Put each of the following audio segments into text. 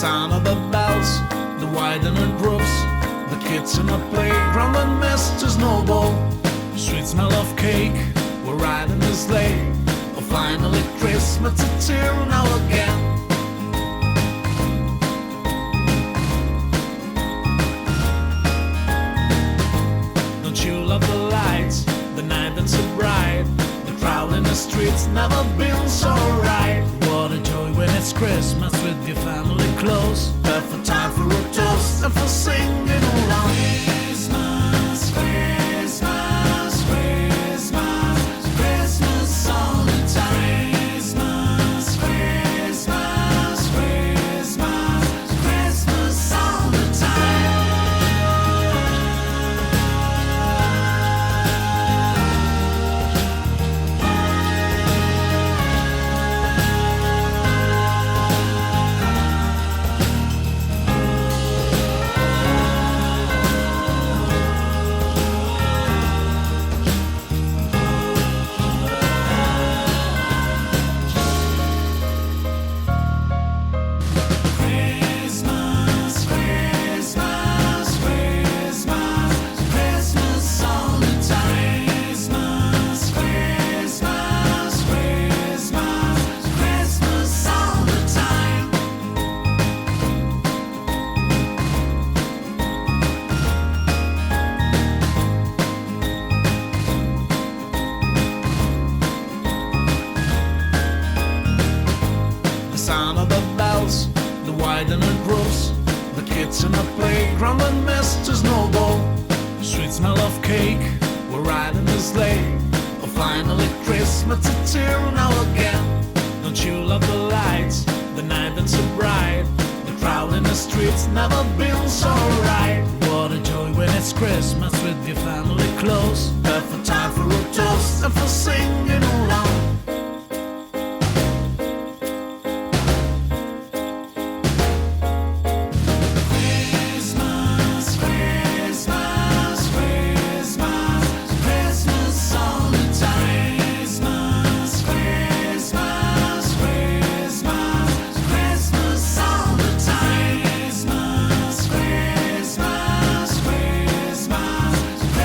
sound of the bells, the widening groups, the kids in the playground, the message snowball. Sweet smell of cake, we're riding the sleigh. Oh, finally Christmas, it's here now again. Don't you love the lights, the night that's so bright? The crowd in the streets never been so right. What a joy when it's Christmas with your family close. Perfect time for a toast and for singing along. Christmas, Christmas, Christmas, Christmas all the time. Christmas, Christmas, Christmas, Christmas all the time. Sound of the bells, the widening groups, the kids in the playground, the message snowball. Sweet smell of cake, we're riding the sleigh. Oh, finally Christmas, it's here now again. Don't you love the lights, the night that's so bright? The crowd in the streets never been so right. What a joy when it's Christmas with your family close. Perfect time for a toast and for singing along.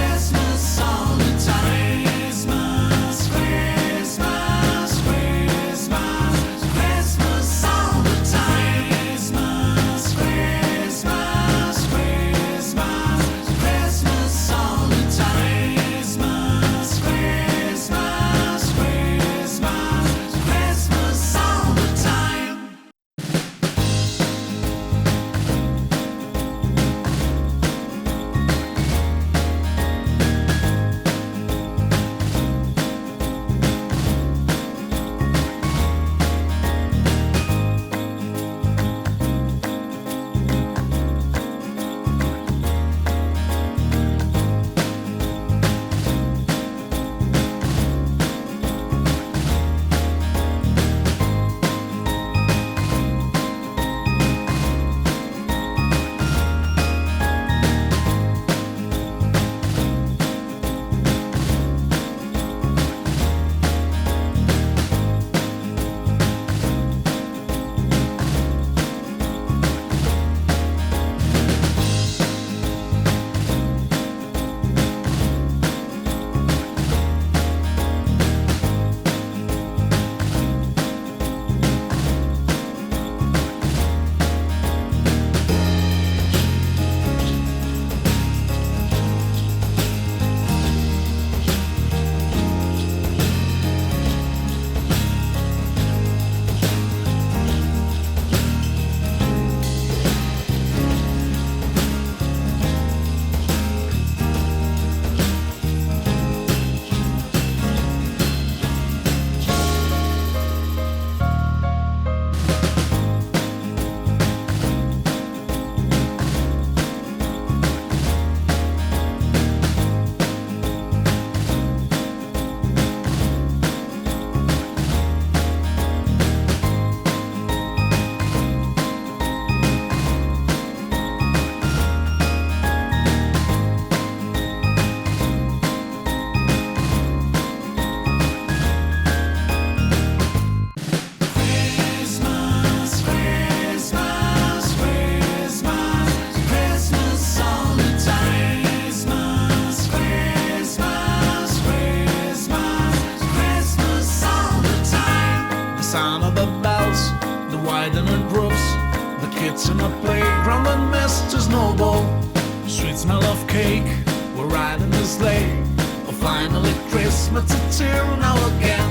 Christmas all the time. in the playground and mist is snowball. Sweet smell of cake, we're riding the sleigh. Oh, finally Christmas, it's here now again.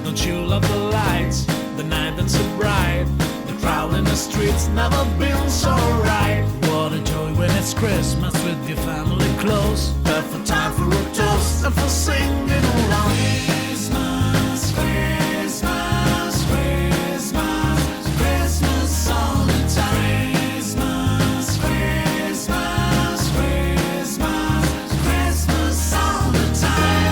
Don't you love the lights, the night that's so bright? The crowd in the streets never been so right. What a joy when it's Christmas with your family close. Perfect time for a toast and for singing along. Christmas, Christmas, Christmas, Christmas all the time. Christmas, Christmas, Christmas, Christmas all the time.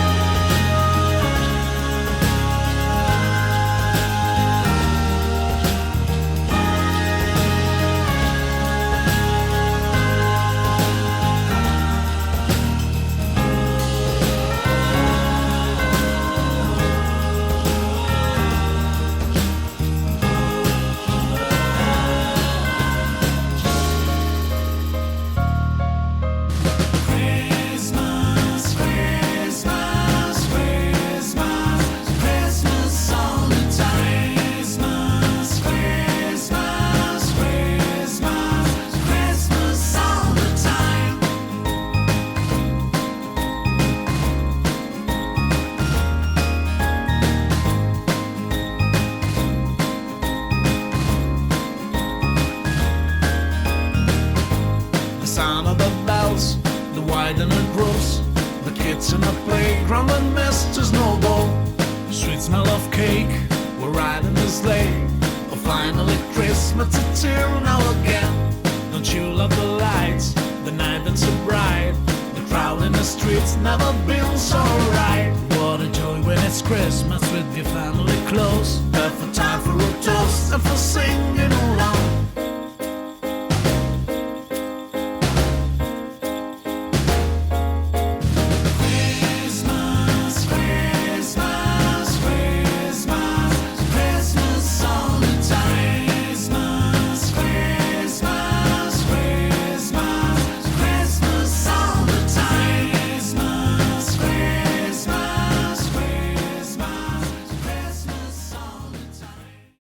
In a playground and mist is snowball. Sweet smell of cake, we're riding the sleigh. Oh, finally Christmas, it's here now again. Don't you love the lights, the night that's so bright? The crowd in the streets never been so right. What a joy when it's Christmas with your family close. Perfect time for a toast and for singing